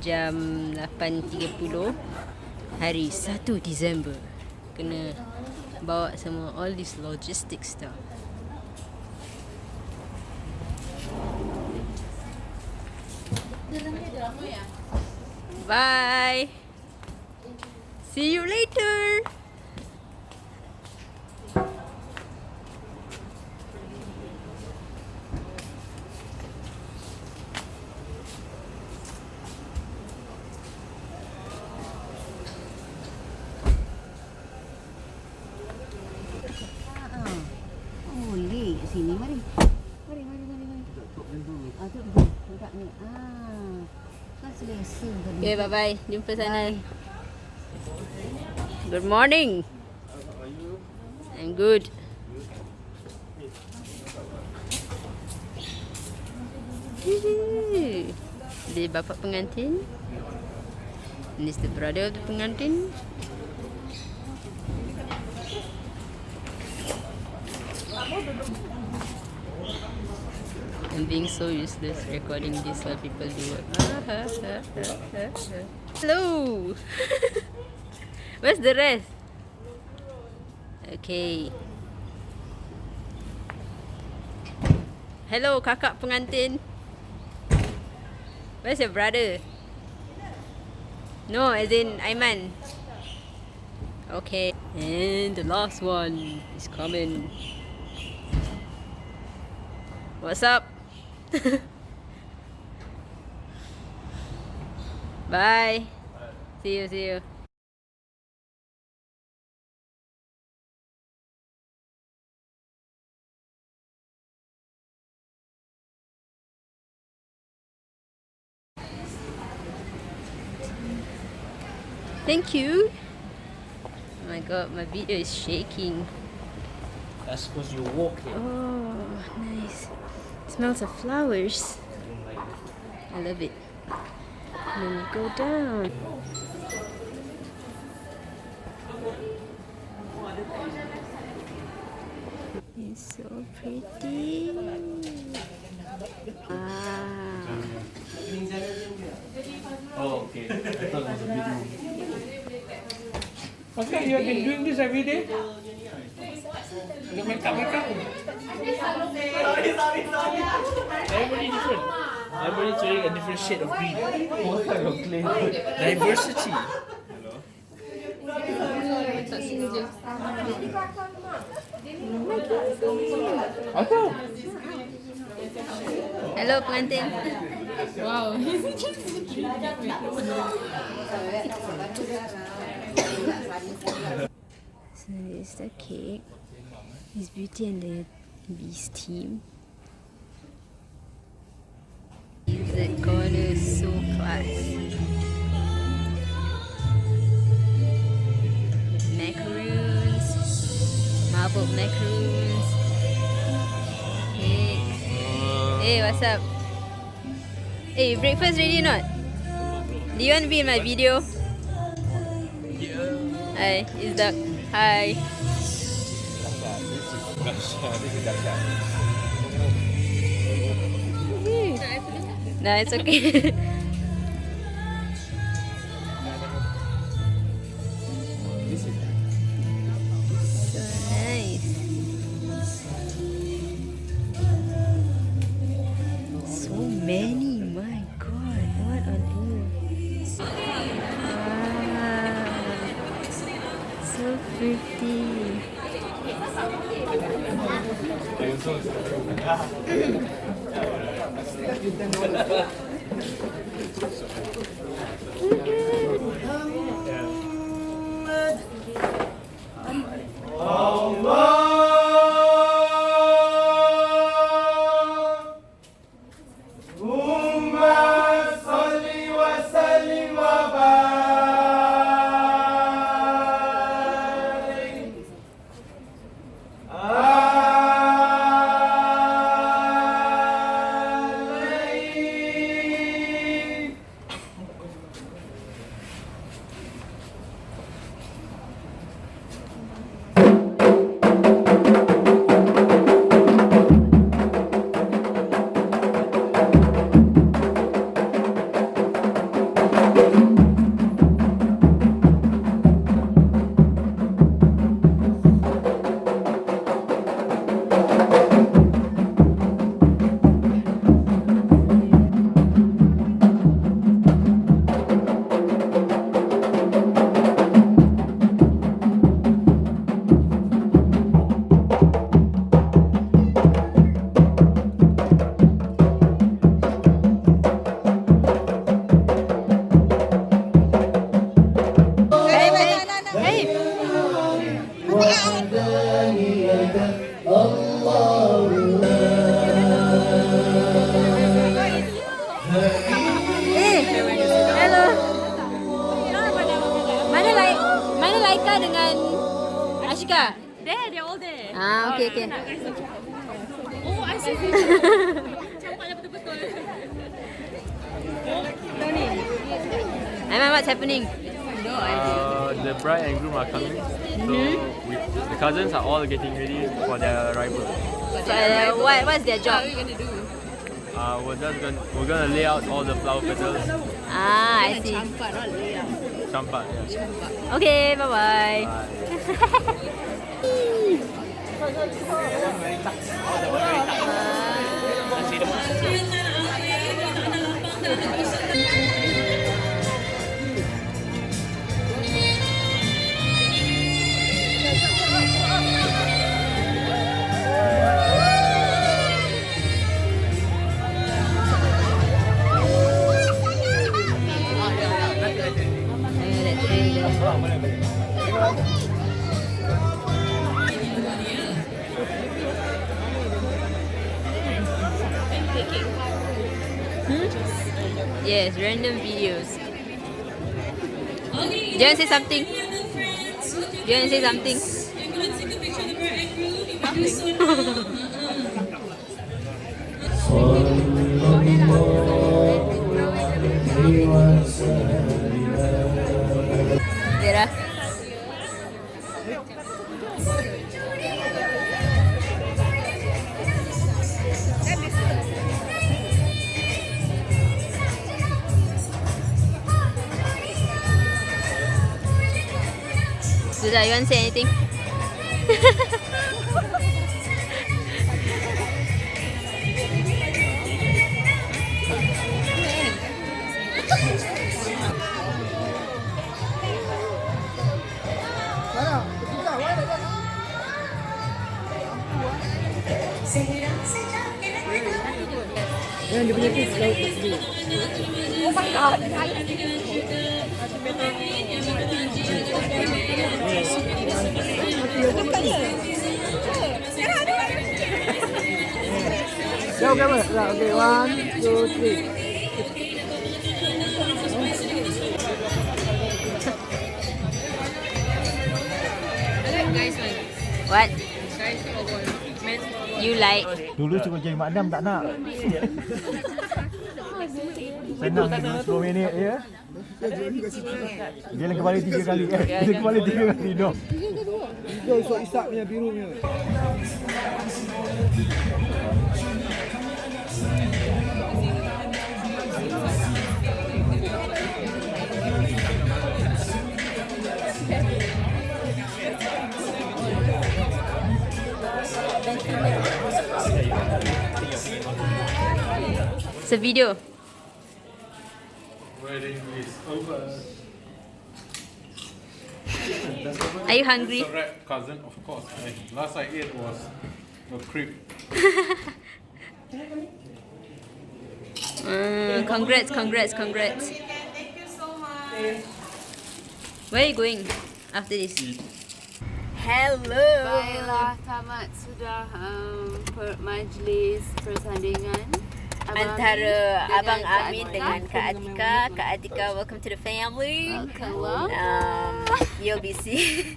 jam 8.30 hari 1 Disember. Kena bawa semua all this logistic stuff. Bye. See you later. Boleh kat sini. Mari. Mari. Duduk ni. Kan selesa tadi. Okay, bye-bye. Jumpa sana. Good morning. I'm good. Dia bapa pengantin. This is the brother of the pengantin. I'm being so useless recording this while people do work. Hello. Where's the rest? Okay. Hello, kakak pengantin. Where's your brother? No, as in Aiman. Okay. And the last one is coming. What's up? Bye. See you. Thank you. Oh my god, my video is shaking. That's because you're walking. Oh, nice. It smells of flowers. I love it. And then we go down. It's so pretty. Oh, okay. I thought it was a big room. Okay, you have been doing this every day? You make up. Everybody different. Everybody's wearing a different shade of green. What kind of clay? Diversity. Hello. Hello, pengantin. Wow. So this is the cake. It's Beauty and the Beast team. The corner is so classy. Macaroons, marbled macaroons. Hey, what's up? Hey, breakfast ready or not? Do you want to be in my video? Hi, it's Duck. Hi. Nah, it's okay. So nice. So many, my god, what on earth? Wow. So pretty. Hello. Mana Laika dengan Ashika? They're all there. Ah, okay. Oh, I see. Campaknya betul-betul. Aiman, what's happening? The bride and groom are coming. So the cousins are all getting ready for their arrival. What's their job? We're gonna lay out all the flower petals. Ah, I see. Campak, yeah. Okay, bye-bye. Yes, random videos. Do you want to say something? Do you want to say something? Vera. Sudah, you want to say anything? Yang dia punya face laut SD. Oh my god. Jauh kamera. Okay, 1, 2, 3. What? You like? Dulu cuba jadi makdam tak nak. Senang 10 minit ya. Dia nak kembali 3 kali. Dia kembali 3 kali no. Itu usah isak punya biru punya. It's a video. Wedding is over. Are you hungry? It's alright, cousin, of course. Last I ate was a crepe. Congrats. Thank you so much. Where are you going after this? Hello. Baiklah, tamat sudah majlis persandingan Antara Abang Amin dengan Kak Atika. Kak Atika, welcome to the family. You'll be seeing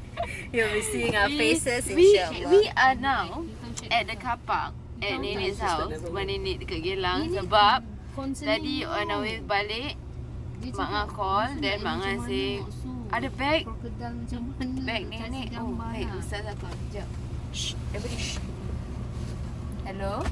our faces, insyaAllah. We are now at the car park at Nenek's house. Rumah Nenek dekat Gelang. Sebab tadi on our way balik, Mak Ngah call dan Mak Ngah say ada beg Nenek. Oh, hey, Ustaz datang. Sekejap. Shh, everybody shh. Hello.